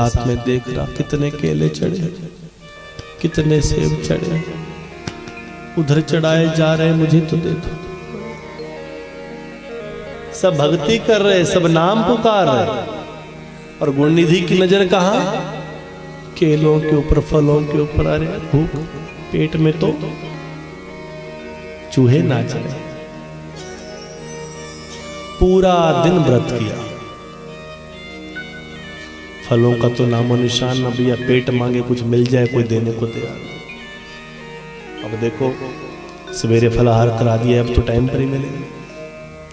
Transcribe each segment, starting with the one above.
साथ में देख रहा कितने केले चढ़े, कितने सेब चढ़े, उधर चढ़ाए जा रहे, मुझे तो दे दो। सब भक्ति कर रहे, सब नाम पुकार रहे, और गुणनिधि की नजर कहां? केलों के ऊपर, फलों के ऊपर। अरे भूख पेट में तो चूहे नाच रहे। पूरा दिन व्रत किया, फलों का तो नामो निशान न भैया। पेट मांगे कुछ मिल जाए, कोई देने को तैयार। अब देखो सवेरे फलाहार करा दिया, अब तो टाइम पर ही मिलेगा।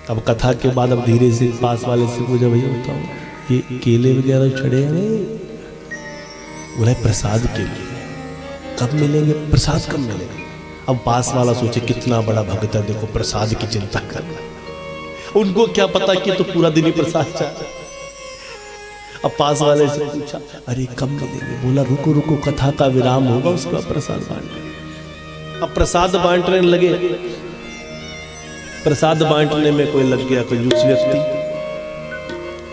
अब कथा के बाद अब धीरे से पास वाले से पूछा, भैया बताओ ये केले वगैरह चढ़े हैं? बोला प्रसाद के लिए। कब मिलेंगे प्रसाद, कब मिलेंगे? अब पास वाला सोचे कितना बड़ा भक्त है, देखो प्रसाद की चिंता कर रहा है। उनको क्या पता कि तो पूरा दिन ही प्रसाद चाह। अब पास वाले से पूछा, अरे कब मिलेंगे? बोला रुको रुको, कथा का विराम होगा, उसके बाद प्रसाद बांटेंगे। अब प्रसाद बांटने लगे। प्रसाद बांटने में कोई लग गया कंजूस व्यक्ति।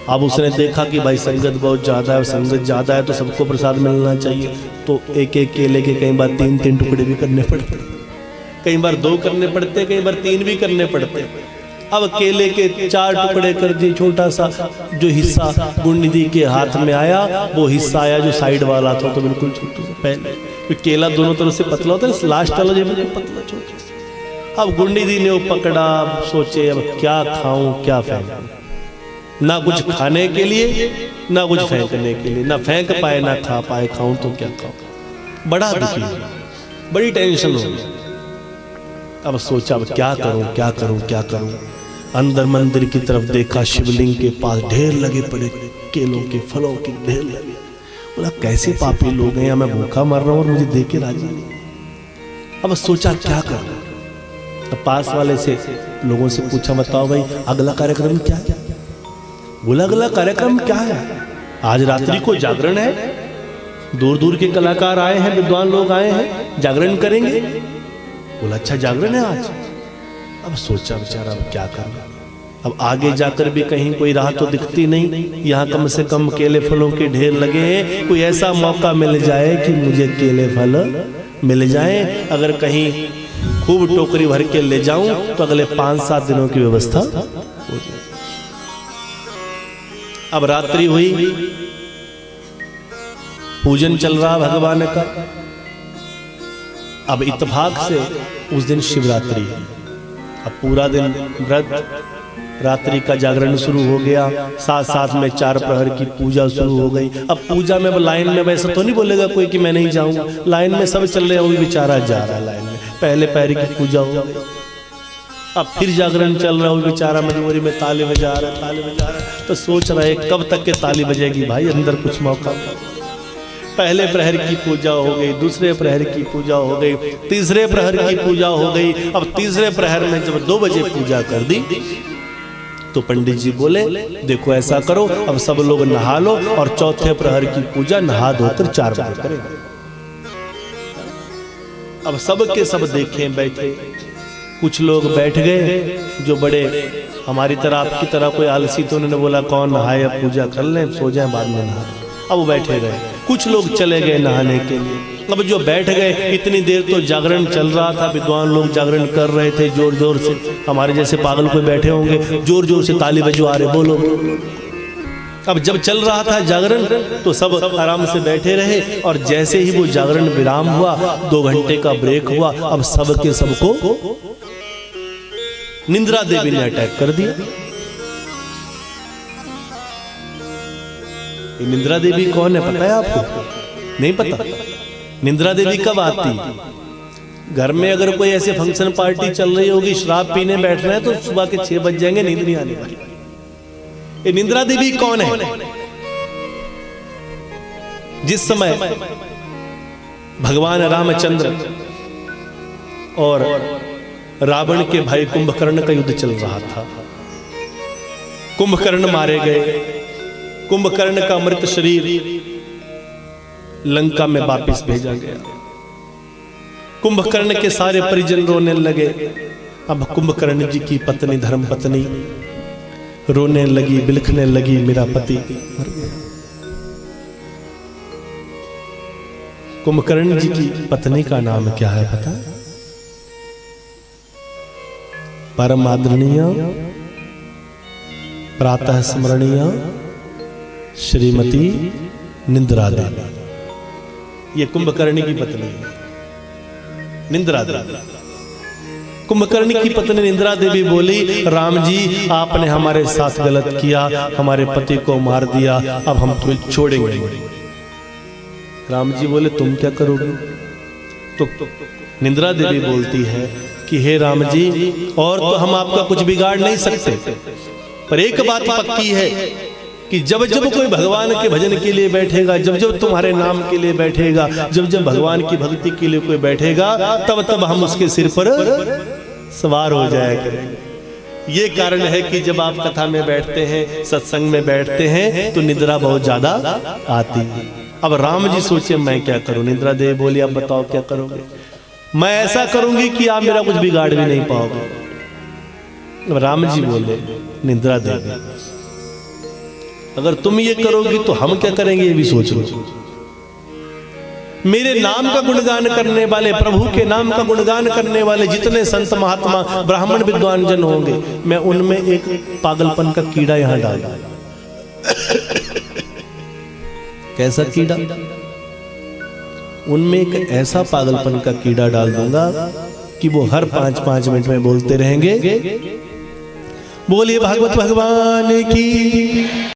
अब उसने देखा कि भाई संगत बहुत ज्यादा है, संगत ज्यादा है तो सबको प्रसाद मिलना चाहिए, तो एक एक केले के कई बार 3-3 टुकड़े भी करने पड़ते, कई बार 2 करने पड़ते, कई बार 3 भी करने पड़ते। अब केले के 4 टुकड़े कर दिए। छोटा सा जो हिस्सा गुणनिधि के हाथ में आया, वो हिस्सा आया जो साइड वाला था, तो बिल्कुल छोटा सा। पहले केला दोनों तरफ से पतला होता है, लास्ट वाला जो पतला छोटा सा। अब गुणनिधि ने वो पकड़ा, सोचे अब क्या खाऊं क्या फेंकूं। ना कुछ खाने के लिए, ना कुछ फेंकने के लिए, ना फेंक पाए ना खा पाए, खाऊं तो क्या खाऊं। बड़ा दुखी, बड़ी टेंशन हो गई। अब सोचा अब क्या करूं क्या करूं क्या करूं। अंदर मंदिर की तरफ देखा, शिवलिंग के पास ढेर लगे पड़े केलों के, फलों के ढेर लगे। बोला कैसे पापी लोग हैं, मैं भूखा मर रहा हूं और मुझे दे के राजी नहीं। अब सोचा क्या करना। अब पास वाले से लोगों से पूछा, बताओ भाई अगला कार्यक्रम क्या है? बोला अगला कार्यक्रम क्या है? आज रात्रि को जागरण है, दूर दूर के कलाकार आए हैं, विद्वान लोग आए हैं, जागरण करेंगे। बोला अच्छा जागरण है आज। अब सोचा बेचारा अब क्या करना। अब आगे जाकर भी कहीं कोई राह तो दिखती नहीं, यहाँ कम से कम केले फलों के ढेर लगे हैं, कोई ऐसा मौका मिल जाए कि मुझे केले फल मिल जाए। अगर कहीं खूब टोकरी भर के ले जाऊं तो अगले 5-7 दिनों की व्यवस्था हो जाए। अब रात्रि हुई, पूजन चल रहा भगवान का। अब इत्तेफाक से उस दिन शिवरात्रि है। अब पूरा दिन व्रत, रात्रि का जागरण शुरू हो गया, साथ साथ में 4 प्रहर की पूजा शुरू हो गई। अब पूजा में लाइन में वैसा तो नहीं बोलेगा कोई कि मैं नहीं जाऊंगा, लाइन में सब चल रहे हैं, वो बेचारा जा रहा है लाइन में। पहले पैर की पूजा हो गई, अब फिर जागरण चल रहा है, वो बेचारा मजबूरी में ताली बजा रहा है, ताली बजा रहा है। तो सोच रहा है कब तक के ताली बजेगी भाई, अंदर कुछ मौका। पहले प्रहर की पूजा हो गई, दूसरे प्रहर की पूजा हो गई, तीसरे प्रहर की पूजा हो गई। अब तीसरे प्रहर में जब 2 बजे पूजा कर दी तो पंडित जी बोले देखो ऐसा करो, अब सब लोग नहा लो और चौथे प्रहर की पूजा नहा धोकर 4 बजे करेंगे। अब सब के सब देखें बैठे, कुछ लोग बैठ गए जो बड़े हमारी तरह आपकी तरह कोई आलसी, तो उन्होंने बोला कौन नहाए, अब पूजा कर लें, सो जाए बाद में नहा। अब वो बैठे रहे। कुछ लोग चले गए नहाने के लिए। अब जो बैठ गए, इतनी देर तो जागरण चल रहा था, विद्वान लोग जागरण कर रहे थे जोर जोर से। हमारे जैसे पागल कोई बैठे होंगे, जोर जोर से ताली बजवा रहे, बोलो। अब जब चल रहा था जागरण तो सब आराम से बैठे रहे, और जैसे ही वो जागरण विराम हुआ, 2 घंटे का ब्रेक हुआ, अब सब के सबको निंद्रा देवी ने अटैक कर दिया। ये निंद्रा देवी कौन है पता है आपको? नहीं पता? निंद्रा देवी कब आती? घर में अगर कोई ऐसे फंक्शन पार्टी चल रही होगी, शराब पीने बैठ रहे हैं, तो सुबह के 6 बज जाएंगे, नींद नहीं आने वाली। ये निंद्रा देवी कौन है? जिस समय भगवान रामचंद्र और रावण के भाई कुंभकर्ण का युद्ध चल रहा था, कुंभकर्ण मारे गए। कुंभकर्ण का मृत शरीर लंका में वापस भेजा गया। कुंभकर्ण के सारे परिजन रोने लगे। अब कुंभकर्ण जी की पत्नी धर्म पत्नी रोने लगी, बिलखने लगी, मेरा पति मर गया। कुंभकर्ण जी की पत्नी का नाम क्या है पता? परम आदरणीय प्रातः स्मरणीय श्रीमती निंद्रा देवी, ये कुंभकर्ण की पत्नी है निंद्रा देवी। कुंभकर्ण की पत्नी निंद्रा देवी बोली, राम जी आपने हमारे साथ गलत किया, हमारे पति को मार दिया, अब हम तुम्हें छोड़ेंगे। राम जी बोले तुम क्या करोगे? तो निंद्रा देवी बोलती है कि हे राम जी, और तो हम आपका कुछ बिगाड़ नहीं सकते, पर एक बात पक्की है कि जब जब कोई भगवान के भजन के लिए बैठेगा, जब जब तुम्हारे नाम के लिए बैठेगा, जब जब भगवान की भक्ति के लिए कोई बैठेगा, तब तब हम उसके सिर पर सवार हो जाया करेंगे। ये कारण है कि जब आप कथा में बैठते हैं, सत्संग में बैठते हैं, तो निद्रा बहुत ज्यादा आती है। अब राम जी सोचे मैं क्या करूं? निद्रा देवी बोली अब बताओ क्या करोगे? मैं ऐसा करूंगी कि आप मेरा कुछ बिगाड़ भी नहीं पाओगे। राम जी बोले, निद्रा देवी अगर तुम ये करोगी तो हम क्या करेंगे ये भी सोच लो। मेरे नाम का गुणगान करने वाले, प्रभु के नाम का गुणगान करने वाले जितने संत महात्मा ब्राह्मण विद्वान जन होंगे, मैं उनमें एक पागलपन का कीड़ा यहां डाल कैसा कीड़ा? उनमें एक ऐसा पागलपन का कीड़ा डाल दूंगा कि वो हर 5-5 मिनट में बोलते रहेंगे, बोलिए भागवत भगवान की।